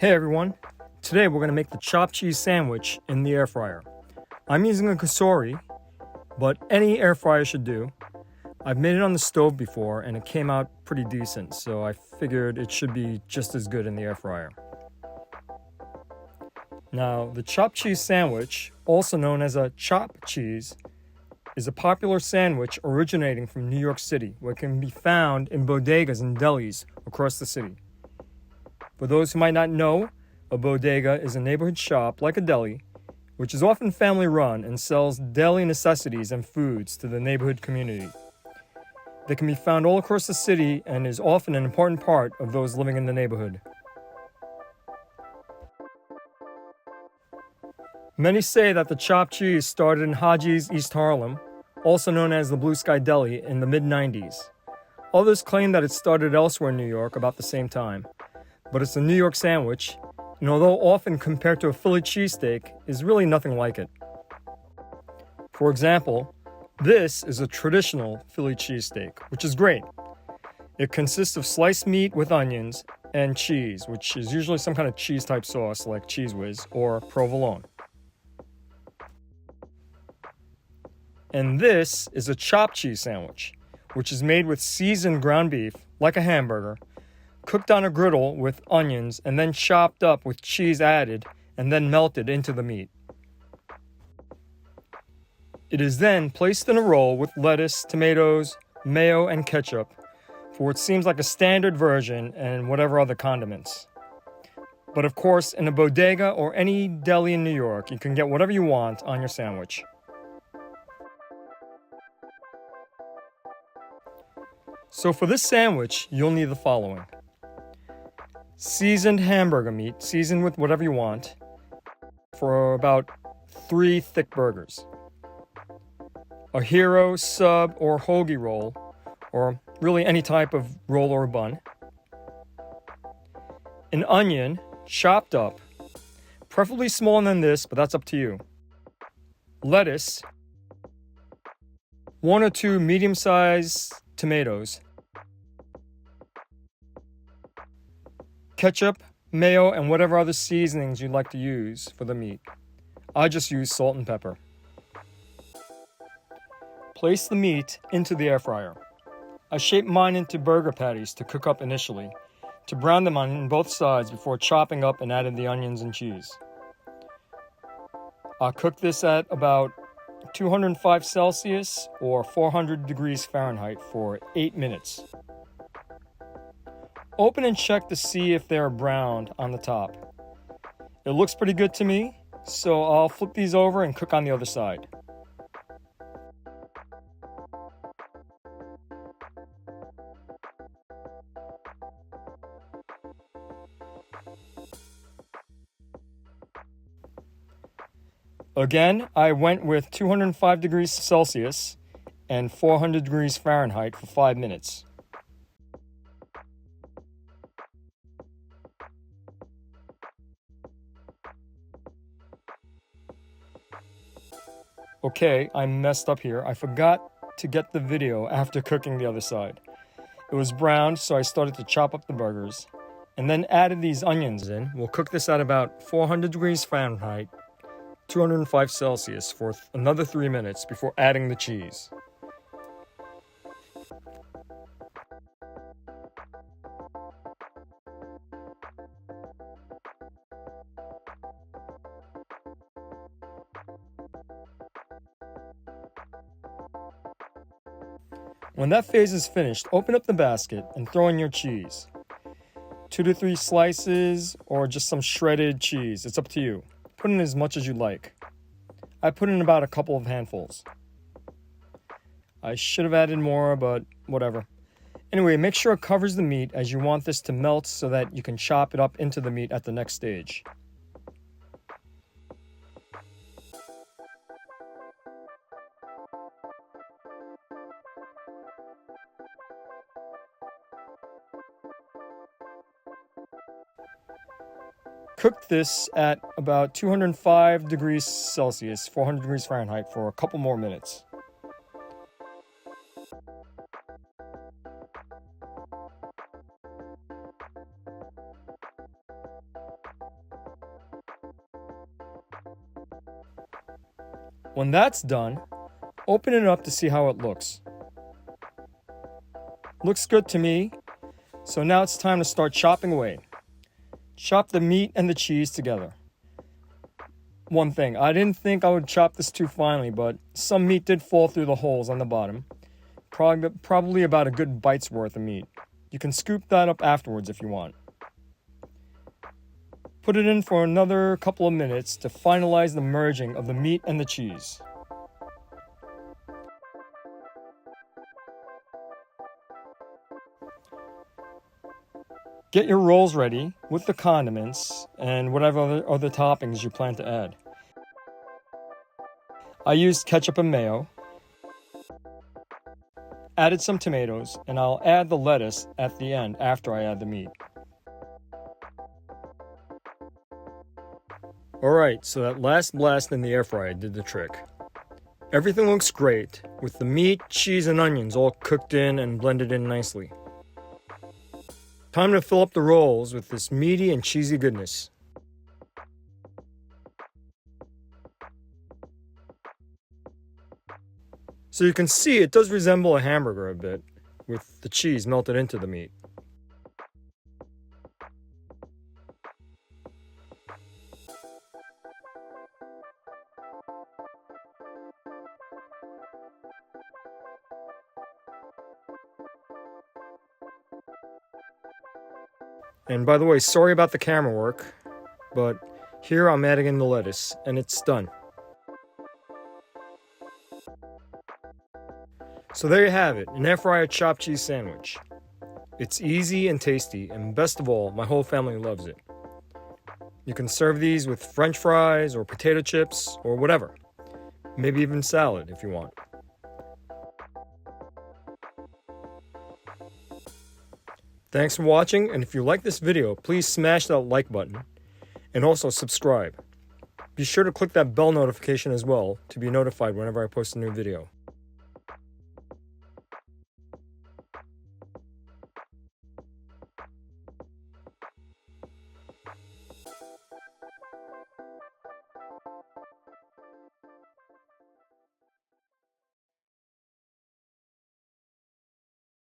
Hey everyone, today we're going to make the chopped cheese sandwich in the air fryer. I'm using a Chachere, but any air fryer should do. I've made it on the stove before and it came out pretty decent, so I figured it should be just as good in the air fryer. Now, the chopped cheese sandwich, also known as a chopped cheese, is a popular sandwich originating from New York City, where it can be found in bodegas and delis across the city. For those who might not know, a bodega is a neighborhood shop like a deli, which is often family run and sells daily necessities and foods to the neighborhood community. They can be found all across the city and is often an important part of those living in the neighborhood. Many say that the chopped cheese started in Haji's East Harlem, also known as the Blue Sky Deli, in the mid-90s. Others claim that it started elsewhere in New York about the same time. But it's a New York sandwich, and although often compared to a Philly cheesesteak, is really nothing like it. For example, this is a traditional Philly cheesesteak, which is great. It consists of sliced meat with onions and cheese, which is usually some kind of cheese-type sauce like Cheese Whiz or provolone. And this is a chopped cheese sandwich, which is made with seasoned ground beef, like a hamburger, cooked on a griddle with onions and then chopped up with cheese added and then melted into the meat. It is then placed in a roll with lettuce, tomatoes, mayo, and ketchup for what seems like a standard version and whatever other condiments. But of course, in a bodega or any deli in New York, you can get whatever you want on your sandwich. So for this sandwich, you'll need the following: seasoned hamburger meat, seasoned with whatever you want, for about 3 thick burgers. A hero, sub, or hoagie roll, or really any type of roll or bun. An onion, chopped up, preferably smaller than this, but that's up to you. Lettuce, 1 or 2 medium-sized tomatoes, ketchup, mayo, and whatever other seasonings you'd like to use for the meat. I just use salt and pepper. Place the meat into the air fryer. I shape mine into burger patties to cook up initially, to brown them on both sides before chopping up and adding the onions and cheese. I'll cook this at about 205 Celsius or 400 degrees Fahrenheit for 8 minutes. Open and check to see if they're browned on the top. It looks pretty good to me, so I'll flip these over and cook on the other side. Again, I went with 205 degrees Celsius and 400 degrees Fahrenheit for 5 minutes. Okay, I messed up here. I forgot to get the video after cooking the other side. It was browned, so I started to chop up the burgers and then added these onions in. We'll cook this at about 400 degrees Fahrenheit, 205 Celsius for another 3 minutes before adding the cheese. When that phase is finished, open up the basket and throw in your cheese. 2 to 3 slices or just some shredded cheese. It's up to you. Put in as much as you like. I put in about a couple of handfuls. I should have added more, but whatever. Anyway, make sure it covers the meat as you want this to melt so that you can chop it up into the meat at the next stage. Cook this at about 205 degrees Celsius, 400 degrees Fahrenheit for a couple more minutes. When that's done, open it up to see how it looks. Looks good to me, so now it's time to start chopping away. Chop the meat and the cheese together. One thing, I didn't think I would chop this too finely, but some meat did fall through the holes on the bottom. Probably about a good bite's worth of meat. You can scoop that up afterwards if you want. Put it in for another couple of minutes to finalize the merging of the meat and the cheese. Get your rolls ready with the condiments and whatever other toppings you plan to add. I used ketchup and mayo, added some tomatoes, and I'll add the lettuce at the end after I add the meat. Alright, so that last blast in the air fryer did the trick. Everything looks great, with the meat, cheese, and onions all cooked in and blended in nicely. Time to fill up the rolls with this meaty and cheesy goodness. So you can see it does resemble a hamburger a bit, with the cheese melted into the meat. And by the way, sorry about the camera work, but here I'm adding in the lettuce, and it's done. So there you have it, an air fryer chopped cheese sandwich. It's easy and tasty, and best of all, my whole family loves it. You can serve these with French fries or potato chips or whatever. Maybe even salad if you want. Thanks for watching, and if you like this video, please smash that like button and also subscribe. Be sure to click that bell notification as well to be notified whenever I post a new video.